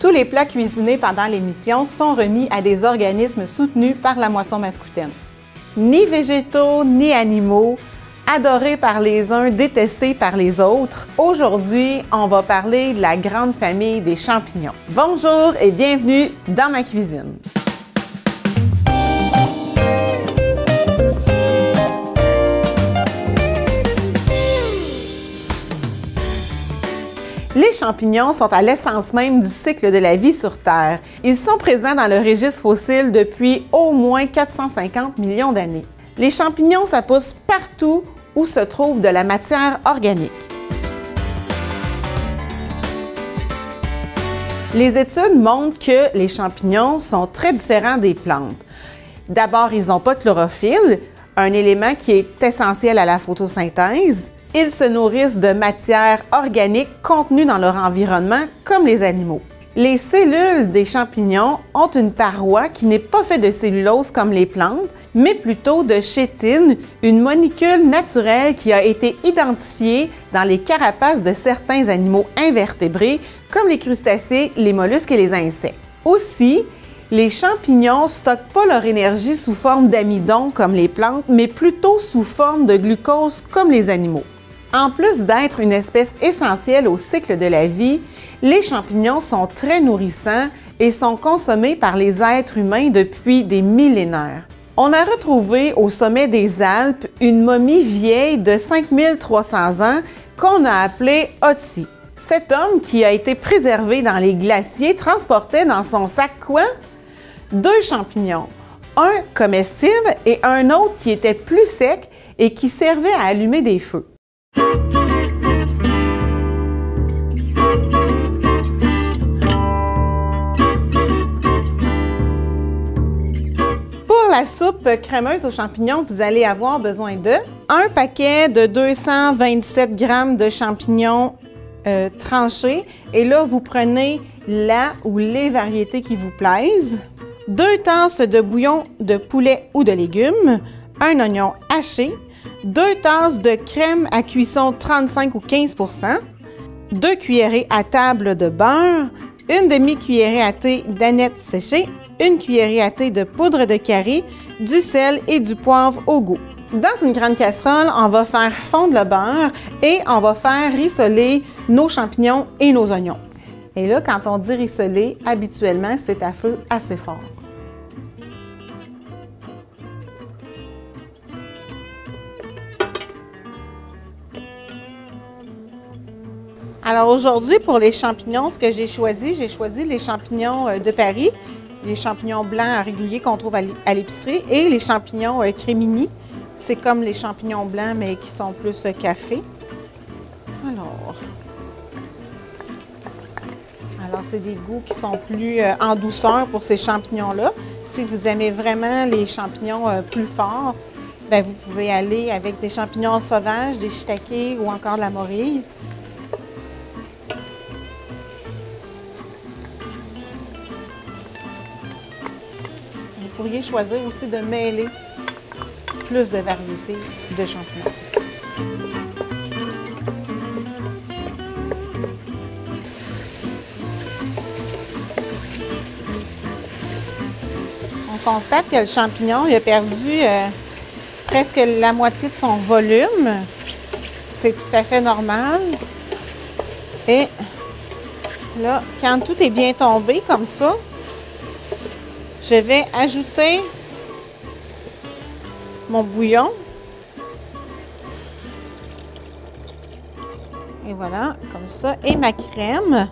Tous les plats cuisinés pendant l'émission sont remis à des organismes soutenus par la Moisson Mascoutaine. Ni végétaux, ni animaux, adorés par les uns, détestés par les autres. Aujourd'hui, on va parler de la grande famille des champignons. Bonjour et bienvenue dans ma cuisine. Les champignons sont à l'essence même du cycle de la vie sur Terre. Ils sont présents dans le registre fossile depuis au moins 450 millions d'années. Les champignons, ça pousse partout où se trouve de la matière organique. Les études montrent que les champignons sont très différents des plantes. D'abord, ils n'ont pas de chlorophylle, un élément qui est essentiel à la photosynthèse. Ils se nourrissent de matière organique contenue dans leur environnement, comme les animaux. Les cellules des champignons ont une paroi qui n'est pas faite de cellulose comme les plantes, mais plutôt de chétine, une molécule naturelle qui a été identifiée dans les carapaces de certains animaux invertébrés, comme les crustacés, les mollusques et les insectes. Aussi, les champignons ne stockent pas leur énergie sous forme d'amidon comme les plantes, mais plutôt sous forme de glucose comme les animaux. En plus d'être une espèce essentielle au cycle de la vie, les champignons sont très nourrissants et sont consommés par les êtres humains depuis des millénaires. On a retrouvé au sommet des Alpes une momie vieille de 5300 ans qu'on a appelée Otzi. Cet homme, qui a été préservé dans les glaciers, transportait dans son sac quoi? 2 champignons, un comestible et un autre qui était plus sec et qui servait à allumer des feux. Pour la soupe crémeuse aux champignons, vous allez avoir besoin de un paquet de 227 g de champignons tranchés. Et là, vous prenez la ou les variétés qui vous plaisent. 2 tasses de bouillon de poulet ou de légumes, un oignon haché, 2 tasses de crème à cuisson 35 ou 15 %, 2 cuillerées à table de beurre, une demi-cuillerée à thé d'aneth séchée, une cuillerée à thé de poudre de curry, du sel et du poivre au goût. Dans une grande casserole, on va faire fondre le beurre et on va faire rissoler nos champignons et nos oignons. Et là, quand on dit rissoler, habituellement, c'est à feu assez fort. Alors aujourd'hui, pour les champignons, ce que j'ai choisi les champignons de Paris, les champignons blancs réguliers qu'on trouve à l'épicerie et les champignons crémini. C'est comme les champignons blancs, mais qui sont plus café. Alors c'est des goûts qui sont plus en douceur pour ces champignons-là. Si vous aimez vraiment les champignons plus forts, bien, vous pouvez aller avec des champignons sauvages, des shiitakes ou encore de la morille. Vous pourriez choisir aussi de mêler plus de variétés de champignons. On constate que le champignon il a perdu presque la moitié de son volume. C'est tout à fait normal. Et là, quand tout est bien tombé comme ça, je vais ajouter mon bouillon. Et voilà, comme ça. Et ma crème.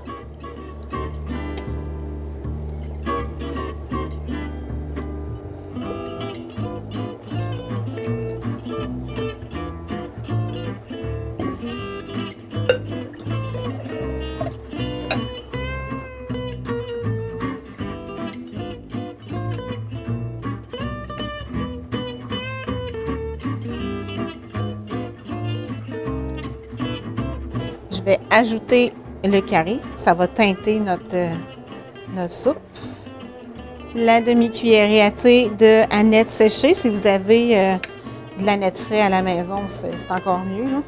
Je vais ajouter le curry, ça va teinter notre soupe. La demi-cuillerée à thé d'aneth séchée, si vous avez de l'aneth frais à la maison, c'est encore mieux, là.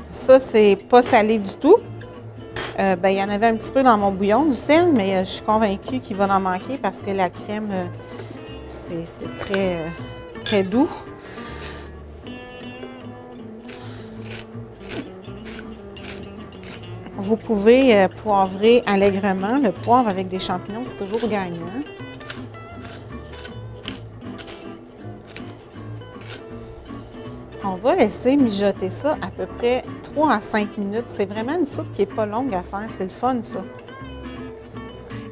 Ça, c'est pas salé du tout. Il y en avait un petit peu dans mon bouillon du sel, mais je suis convaincue qu'il va en manquer parce que la crème, c'est très, très doux. Vous pouvez poivrer allègrement. Le poivre avec des champignons, c'est toujours gagnant. On va laisser mijoter ça à peu près 3 à 5 minutes. C'est vraiment une soupe qui n'est pas longue à faire. C'est le fun, ça.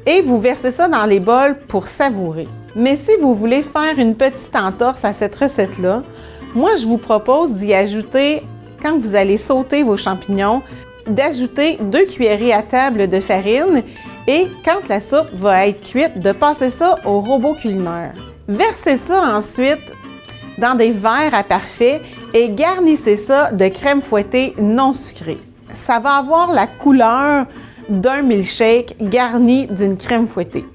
Et vous versez ça dans les bols pour savourer. Mais si vous voulez faire une petite entorse à cette recette-là, moi, je vous propose d'y ajouter, quand vous allez sauter vos champignons, d'ajouter 2 cuillerées à table de farine et quand la soupe va être cuite, de passer ça au robot culinaire. Versez ça ensuite dans des verres à parfait et garnissez ça de crème fouettée non sucrée. Ça va avoir la couleur d'un milkshake garni d'une crème fouettée.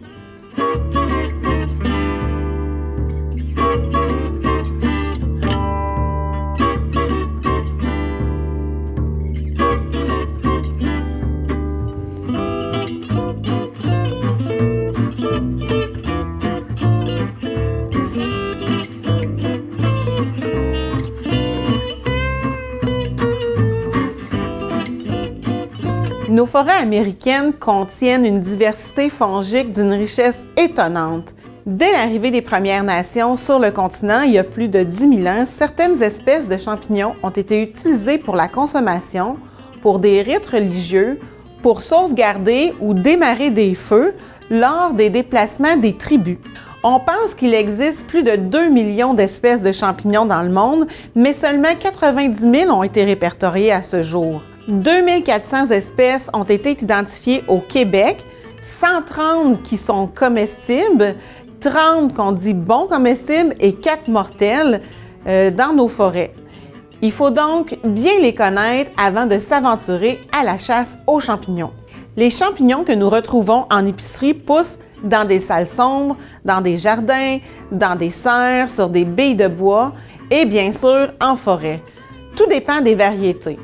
Nos forêts américaines contiennent une diversité fongique d'une richesse étonnante. Dès l'arrivée des Premières Nations sur le continent, il y a plus de 10 000 ans, certaines espèces de champignons ont été utilisées pour la consommation, pour des rites religieux, pour sauvegarder ou démarrer des feux lors des déplacements des tribus. On pense qu'il existe plus de 2 millions d'espèces de champignons dans le monde, mais seulement 90 000 ont été répertoriées à ce jour. 2400 espèces ont été identifiées au Québec, 130 qui sont comestibles, 30 qu'on dit bons comestibles et 4 mortels dans nos forêts. Il faut donc bien les connaître avant de s'aventurer à la chasse aux champignons. Les champignons que nous retrouvons en épicerie poussent dans des salles sombres, dans des jardins, dans des serres, sur des billes de bois et bien sûr en forêt. Tout dépend des variétés.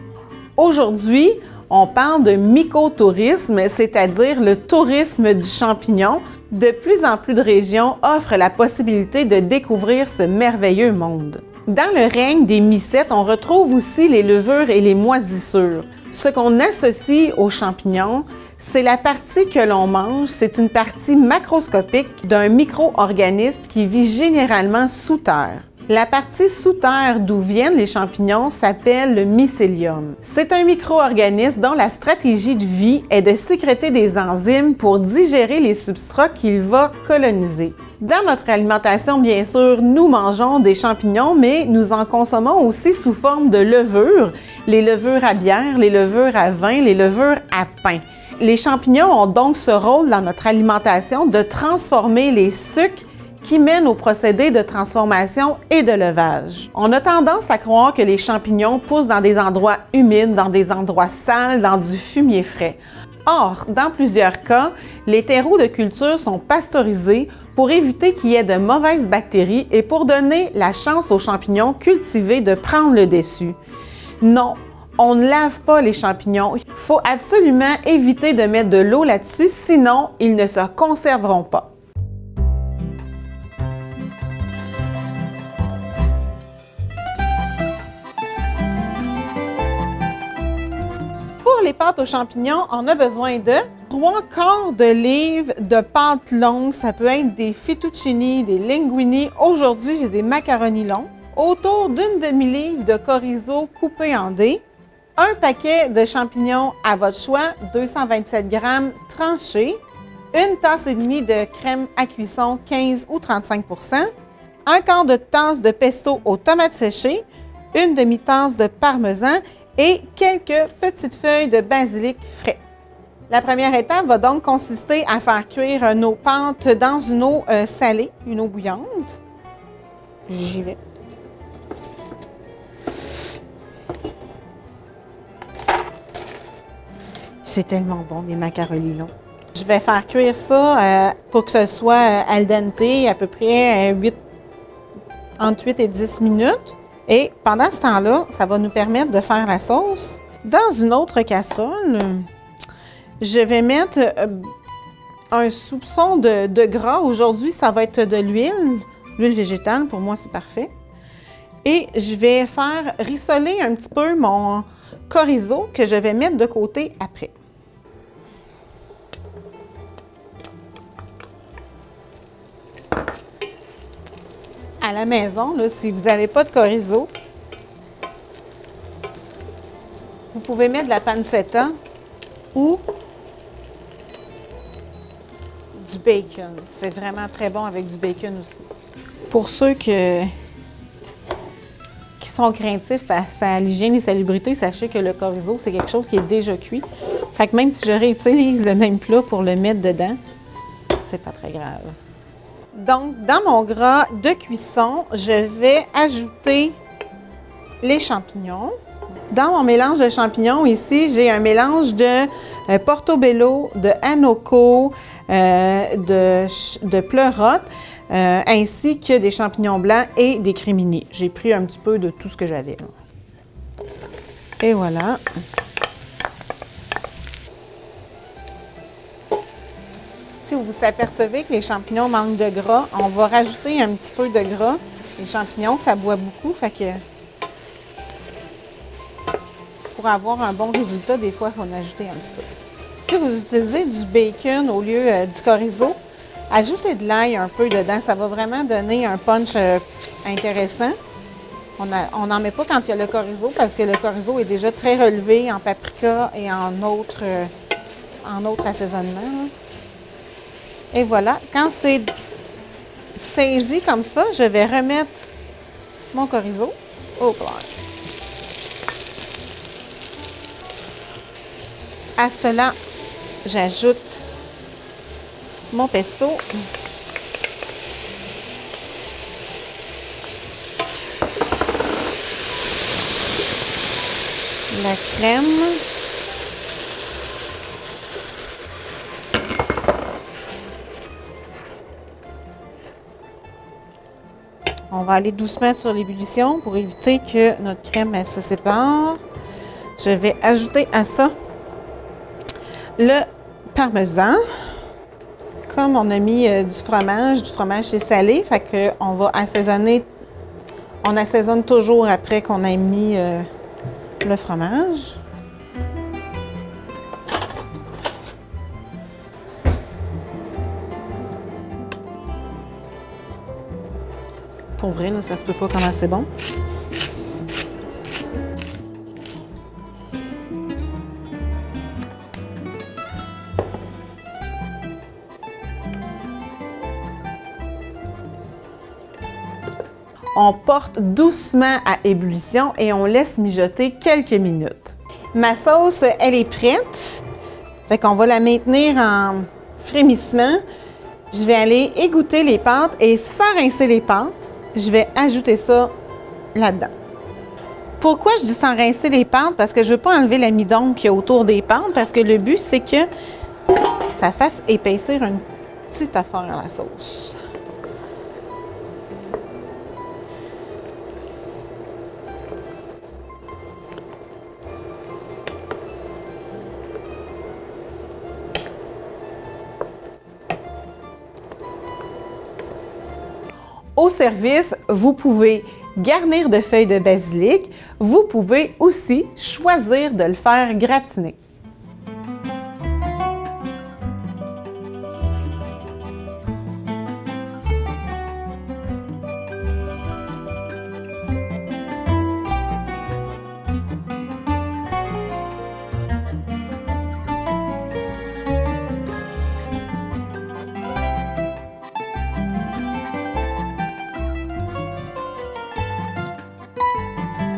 Aujourd'hui, on parle de mycotourisme, c'est-à-dire le tourisme du champignon. De plus en plus de régions offrent la possibilité de découvrir ce merveilleux monde. Dans le règne des mycètes, on retrouve aussi les levures et les moisissures. Ce qu'on associe aux champignons, c'est la partie que l'on mange, c'est une partie macroscopique d'un micro-organisme qui vit généralement sous terre. La partie sous terre d'où viennent les champignons s'appelle le mycélium. C'est un micro-organisme dont la stratégie de vie est de sécréter des enzymes pour digérer les substrats qu'il va coloniser. Dans notre alimentation, bien sûr, nous mangeons des champignons, mais nous en consommons aussi sous forme de levures, les levures à bière, les levures à vin, les levures à pain. Les champignons ont donc ce rôle dans notre alimentation de transformer les sucres qui mènent au procédé de transformation et de levage. On a tendance à croire que les champignons poussent dans des endroits humides, dans des endroits sales, dans du fumier frais. Or, dans plusieurs cas, les terreaux de culture sont pasteurisés pour éviter qu'il y ait de mauvaises bactéries et pour donner la chance aux champignons cultivés de prendre le dessus. Non, on ne lave pas les champignons. Il faut absolument éviter de mettre de l'eau là-dessus, sinon ils ne se conserveront pas. Pour les pâtes aux champignons, on a besoin de 3/4 de livre de pâte longue. Ça peut être des fettuccini, des linguini. Aujourd'hui, j'ai des macaronis longs. Autour d'une demi-livre de chorizo coupé en dés. Un paquet de champignons à votre choix, 227 g tranchés. Une tasse et demie de crème à cuisson, 15 ou 35 %. Un quart de tasse de pesto aux tomates séchées. Une demi-tasse de parmesan et quelques petites feuilles de basilic frais. La première étape va donc consister à faire cuire nos pâtes dans une eau salée, une eau bouillante. J'y vais. C'est tellement bon, des macaronis longs. Je vais faire cuire ça pour que ce soit al dente, à peu près entre 8 et 10 minutes. Et pendant ce temps-là, ça va nous permettre de faire la sauce. Dans une autre casserole, Je vais mettre un soupçon de gras. Aujourd'hui, ça va être de l'huile. L'huile végétale, pour moi, c'est parfait. Et je vais faire rissoler un petit peu mon chorizo que je vais mettre de côté après. À la maison, là, si vous n'avez pas de chorizo, vous pouvez mettre de la pancetta ou du bacon. C'est vraiment très bon avec du bacon aussi. Pour ceux qui sont craintifs face à l'hygiène et salubrité, sachez que le chorizo, c'est quelque chose qui est déjà cuit. Fait que même si je réutilise le même plat pour le mettre dedans, c'est pas très grave. Donc, dans mon gras de cuisson, je vais ajouter les champignons. Dans mon mélange de champignons, ici, j'ai un mélange de portobello, de enoco, de pleurote, ainsi que des champignons blancs et des créminiers. J'ai pris un petit peu de tout ce que j'avais. Et voilà. Si vous vous apercevez que les champignons manquent de gras, on va rajouter un petit peu de gras. Les champignons, ça boit beaucoup, fait que pour avoir un bon résultat, des fois, il faut en ajouter un petit peu. Si vous utilisez du bacon au lieu du chorizo, ajoutez de l'ail un peu dedans. Ça va vraiment donner un punch intéressant. On n'en met pas quand il y a le chorizo parce que le chorizo est déjà très relevé en paprika et en autres assaisonnements. Là. Et voilà, quand c'est saisi comme ça, je vais remettre mon chorizo au plat. À cela, j'ajoute mon pesto. La crème. On va aller doucement sur l'ébullition pour éviter que notre crème elle, se sépare. Je vais ajouter à ça le parmesan. Comme on a mis du fromage c'est salé, fait que on va assaisonner. On assaisonne toujours après qu'on ait mis le fromage. Pour vrai, là, ça se peut pas comment c'est bon. On porte doucement à ébullition et on laisse mijoter quelques minutes. Ma sauce, elle est prête. Fait qu'on va la maintenir en frémissement. Je vais aller égoutter les pâtes et sans rincer les pâtes, je vais ajouter ça là-dedans. Pourquoi je dis sans rincer les pâtes? Parce que je ne veux pas enlever l'amidon qu'il y a autour des pâtes, parce que le but, c'est que ça fasse épaissir une petite affaire à la sauce. Au service, vous pouvez garnir de feuilles de basilic. Vous pouvez aussi choisir de le faire gratiner.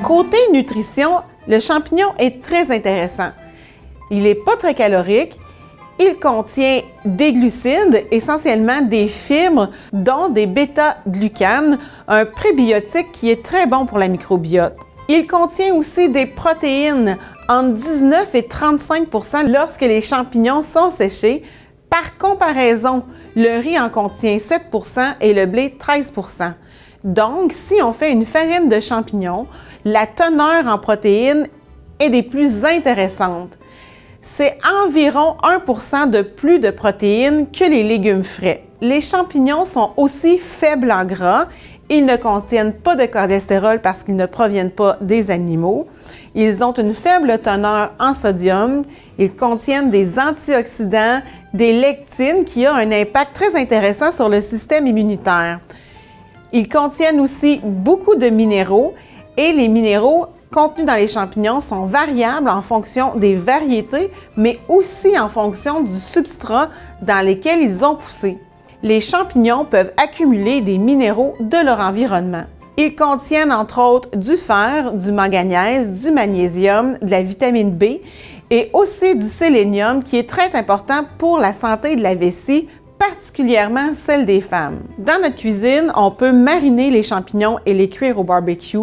Côté nutrition, le champignon est très intéressant. Il n'est pas très calorique. Il contient des glucides, essentiellement des fibres, dont des bêta-glucanes, un prébiotique qui est très bon pour la microbiote. Il contient aussi des protéines, entre 19 et 35 % lorsque les champignons sont séchés. Par comparaison, le riz en contient 7 % et le blé 13 %. Donc, si on fait une farine de champignons, la teneur en protéines est des plus intéressantes. c'est environ 1% de plus de protéines que les légumes frais. Les champignons sont aussi faibles en gras. Ils ne contiennent pas de cholestérol parce qu'ils ne proviennent pas des animaux. Ils ont une faible teneur en sodium. Ils contiennent des antioxydants, des lectines qui ont un impact très intéressant sur le système immunitaire. Ils contiennent aussi beaucoup de minéraux et les minéraux contenus dans les champignons sont variables en fonction des variétés, mais aussi en fonction du substrat dans lequel ils ont poussé. Les champignons peuvent accumuler des minéraux de leur environnement. Ils contiennent entre autres du fer, du manganèse, du magnésium, de la vitamine B et aussi du sélénium qui est très important pour la santé de la vessie, particulièrement celle des femmes. Dans notre cuisine, on peut mariner les champignons et les cuire au barbecue.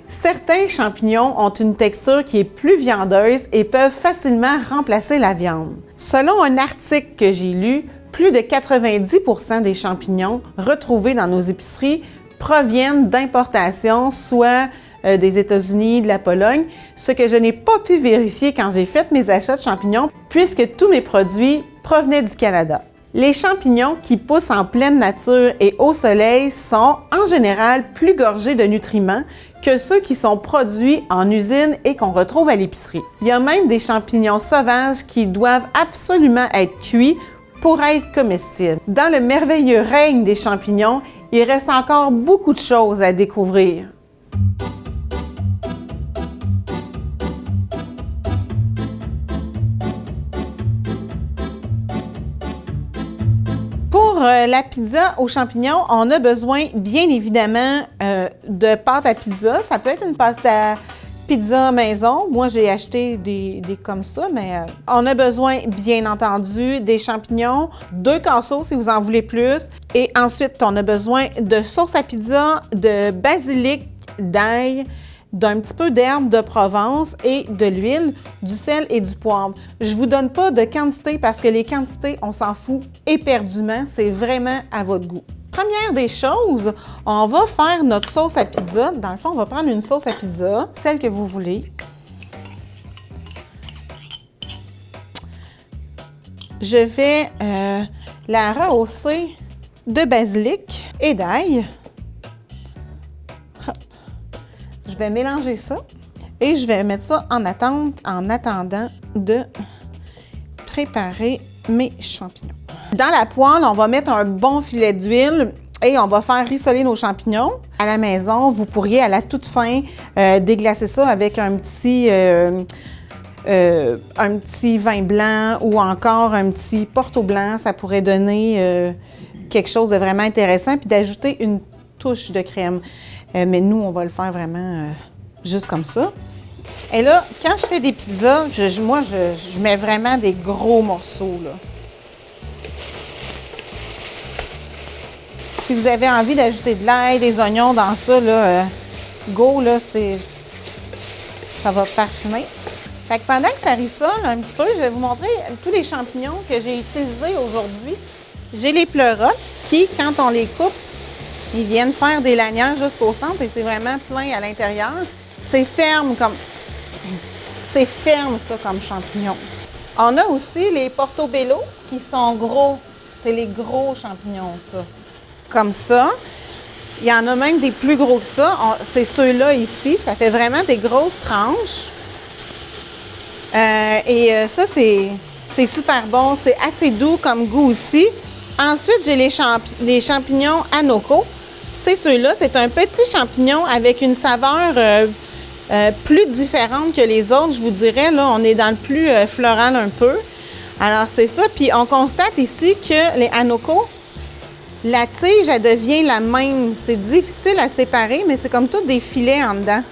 Certains champignons ont une texture qui est plus viandeuse et peuvent facilement remplacer la viande. Selon un article que j'ai lu, plus de 90% des champignons retrouvés dans nos épiceries proviennent d'importations, soit des États-Unis, de la Pologne, ce que je n'ai pas pu vérifier quand j'ai fait mes achats de champignons, puisque tous mes produits provenaient du Canada. Les champignons qui poussent en pleine nature et au soleil sont en général plus gorgés de nutriments que ceux qui sont produits en usine et qu'on retrouve à l'épicerie. Il y a même des champignons sauvages qui doivent absolument être cuits pour être comestibles. Dans le merveilleux règne des champignons, il reste encore beaucoup de choses à découvrir. Pour la pizza aux champignons, on a besoin bien évidemment de pâte à pizza. Ça peut être une pâte à pizza maison. Moi, j'ai acheté des comme ça, mais on a besoin, bien entendu, des champignons, 2 casseaux si vous en voulez plus. Et ensuite, on a besoin de sauce à pizza, de basilic, d'ail, d'un petit peu d'herbe de Provence et de l'huile, du sel et du poivre. Je ne vous donne pas de quantité parce que les quantités, on s'en fout éperdument. C'est vraiment à votre goût. Première des choses, on va faire notre sauce à pizza. Dans le fond, on va prendre une sauce à pizza, celle que vous voulez. Je vais la rehausser de basilic et d'ail. Je vais mélanger ça et je vais mettre ça en attente en attendant de préparer mes champignons. Dans la poêle, on va mettre un bon filet d'huile et on va faire rissoler nos champignons. À la maison, vous pourriez à la toute fin déglacer ça avec un petit vin blanc ou encore un petit Porto blanc. Ça pourrait donner quelque chose de vraiment intéressant puis d'ajouter une touche de crème. Mais nous, on va le faire vraiment juste comme ça. Et là, quand je fais des pizzas, moi, je mets vraiment des gros morceaux, là. Si vous avez envie d'ajouter de l'ail, des oignons dans ça, là, go, là, ça va parfumer. Fait que pendant que ça rissole un petit peu, je vais vous montrer tous les champignons que j'ai utilisés aujourd'hui. J'ai les pleurotes qui, quand on les coupe, ils viennent faire des lanières jusqu'au centre et c'est vraiment plein à l'intérieur. C'est ferme comme... C'est ferme, ça, comme champignon. On a aussi les portobello qui sont gros. C'est les gros champignons, ça. Comme ça. Il y en a même des plus gros que ça. C'est ceux-là ici. Ça fait vraiment des grosses tranches. Ça, c'est super bon. C'est assez doux comme goût aussi. Ensuite, j'ai les champignons Anoko. C'est ceux-là. C'est un petit champignon avec une saveur plus différente que les autres. Je vous dirais, là, on est dans le plus floral un peu. Alors, c'est ça. Puis, on constate ici que les Anoko, la tige, elle devient la même. C'est difficile à séparer, mais c'est comme tout des filets en dedans.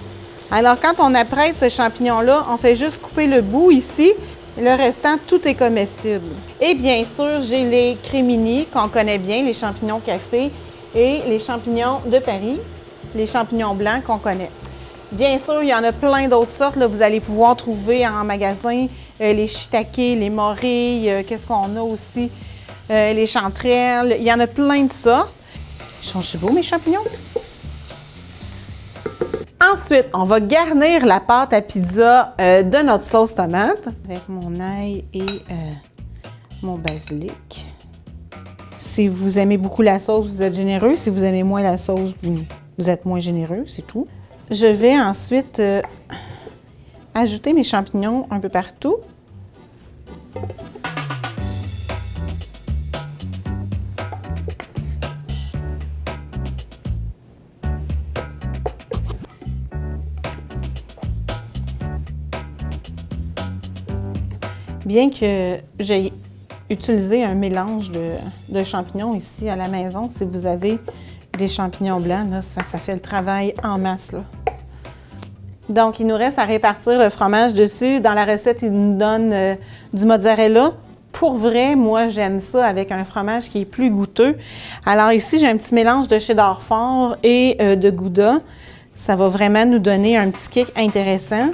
Alors, quand on apprête ce champignon-là, on fait juste couper le bout ici. Le restant, tout est comestible. Et bien sûr, j'ai les crémini qu'on connaît bien, les champignons café, et les champignons de Paris, les champignons blancs qu'on connaît. Bien sûr, il y en a plein d'autres sortes. Là, vous allez pouvoir trouver en magasin les shiitake, les morilles, qu'est-ce qu'on a aussi? Les chanterelles. Il y en a plein de sortes. Ils sont beaux, mes champignons. Ensuite, on va garnir la pâte à pizza de notre sauce tomate avec mon ail et mon basilic. Si vous aimez beaucoup la sauce, vous êtes généreux. Si vous aimez moins la sauce, vous êtes moins généreux, c'est tout. Je vais ensuite ajouter mes champignons un peu partout. Bien que j'ai utilisé un mélange de champignons ici à la maison, si vous avez des champignons blancs, là, ça fait le travail en masse, là. Donc, il nous reste à répartir le fromage dessus. Dans la recette, il nous donne du mozzarella. Pour vrai, moi, j'aime ça avec un fromage qui est plus goûteux. Alors ici, j'ai un petit mélange de cheddar fort et de Gouda. Ça va vraiment nous donner un petit kick intéressant.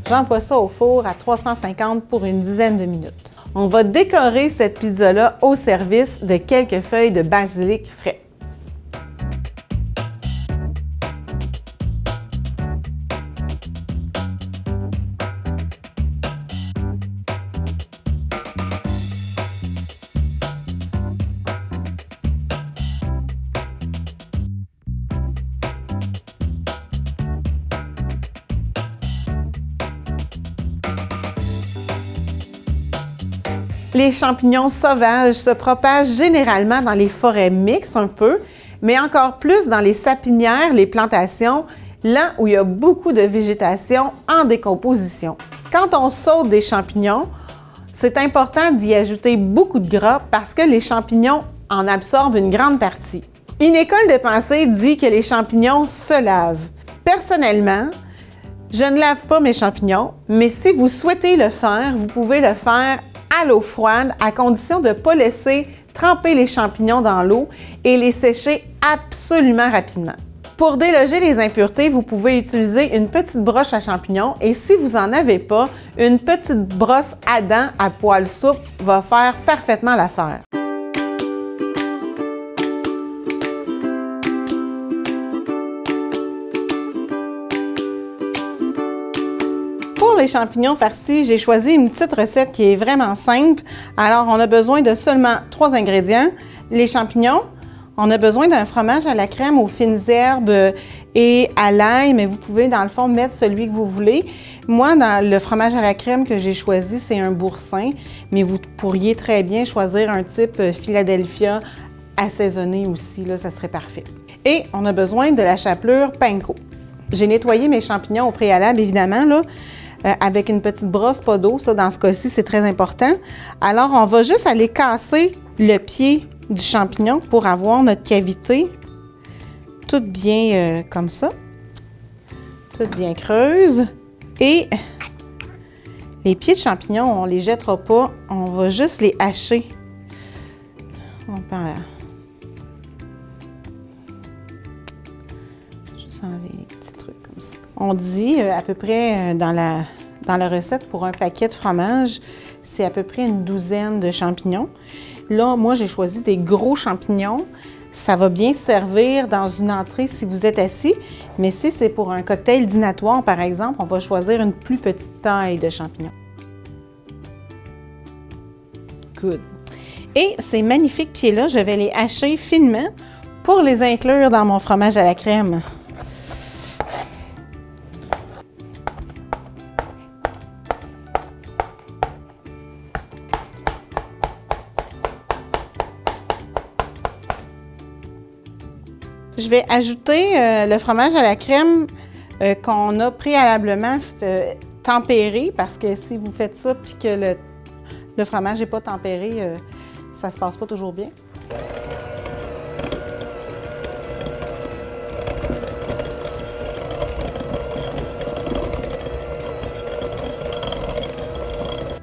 J'envoie ça au four à 350 pour une dizaine de minutes. On va décorer cette pizza-là au service de quelques feuilles de basilic frais. Les champignons sauvages se propagent généralement dans les forêts mixtes un peu, mais encore plus dans les sapinières, les plantations, là où il y a beaucoup de végétation en décomposition. Quand on saute des champignons, c'est important d'y ajouter beaucoup de gras parce que les champignons en absorbent une grande partie. Une école de pensée dit que les champignons se lavent. Personnellement, je ne lave pas mes champignons, mais si vous souhaitez le faire, vous pouvez le faire à l'eau froide, à condition de ne pas laisser tremper les champignons dans l'eau et les sécher absolument rapidement. Pour déloger les impuretés, vous pouvez utiliser une petite broche à champignons et si vous n'en avez pas, une petite brosse à dents à poil souple va faire parfaitement l'affaire. Pour les champignons farcis, j'ai choisi une petite recette qui est vraiment simple. Alors, on a besoin de seulement 3 ingrédients. Les champignons, on a besoin d'un fromage à la crème aux fines herbes et à l'ail, mais vous pouvez dans le fond mettre celui que vous voulez. Moi, dans le fromage à la crème que j'ai choisi, c'est un boursin, mais vous pourriez très bien choisir un type Philadelphia assaisonné aussi, là, ça serait parfait. Et on a besoin de la chapelure panko. J'ai nettoyé mes champignons au préalable, évidemment, là, avec une petite brosse, pas d'eau. Ça, dans ce cas-ci, c'est très important. Alors, on va juste aller casser le pied du champignon pour avoir notre cavité toute bien comme ça, toute bien creuse. Et les pieds de champignons, on ne les jettera pas, on va juste les hacher. On peut juste enlever les petits trucs comme ça. On dit à peu près dans la recette pour un paquet de fromage, c'est à peu près une douzaine de champignons. Là, moi, j'ai choisi des gros champignons. Ça va bien servir dans une entrée si vous êtes assis, mais si c'est pour un cocktail dînatoire, par exemple, on va choisir une plus petite taille de champignons. Good. Et ces magnifiques pieds-là, je vais les hacher finement pour les inclure dans mon fromage à la crème. Je vais ajouter le fromage à la crème qu'on a préalablement tempéré parce que si vous faites ça puis que le fromage n'est pas tempéré, ça se passe pas toujours bien.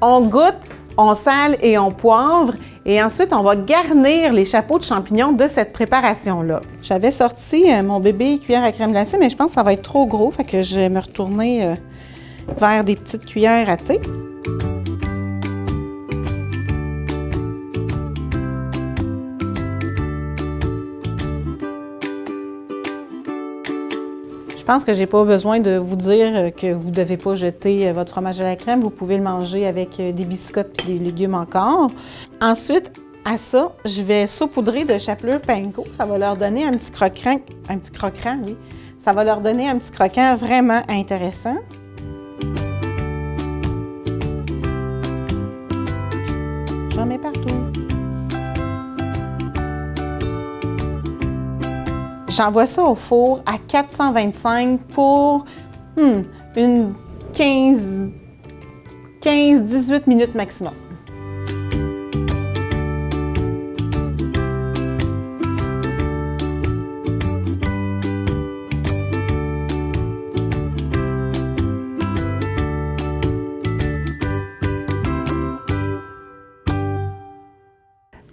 On goûte, on sale et on poivre. Et ensuite, on va garnir les chapeaux de champignons de cette préparation-là. J'avais sorti mon bébé cuillère à crème glacée, mais je pense que ça va être trop gros, fait que je vais me retourner vers des petites cuillères à thé. Je pense que je n'ai pas besoin de vous dire que vous ne devez pas jeter votre fromage à la crème. Vous pouvez le manger avec des biscottes et des légumes encore. Ensuite, à ça, je vais saupoudrer de chapelure panko. Ça va leur donner un petit croquant, oui. Ça va leur donner un petit croquant vraiment intéressant. J'en mets partout. J'envoie ça au four à 425 pour une 15-18 minutes maximum.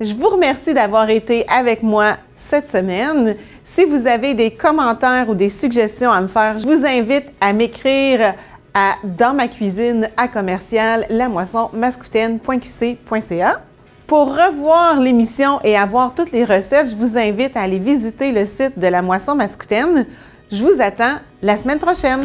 Je vous remercie d'avoir été avec moi cette semaine. Si vous avez des commentaires ou des suggestions à me faire, je vous invite à m'écrire à dansmacuisine@lamoissonmascoutaine.qc.ca. Pour revoir l'émission et avoir toutes les recettes, je vous invite à aller visiter le site de la Moisson Mascoutaine. Je vous attends la semaine prochaine.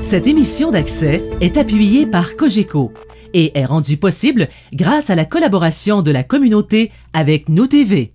Cette émission d'Accès est appuyée par Cogeco et est rendue possible grâce à la collaboration de la communauté avec Nous TV.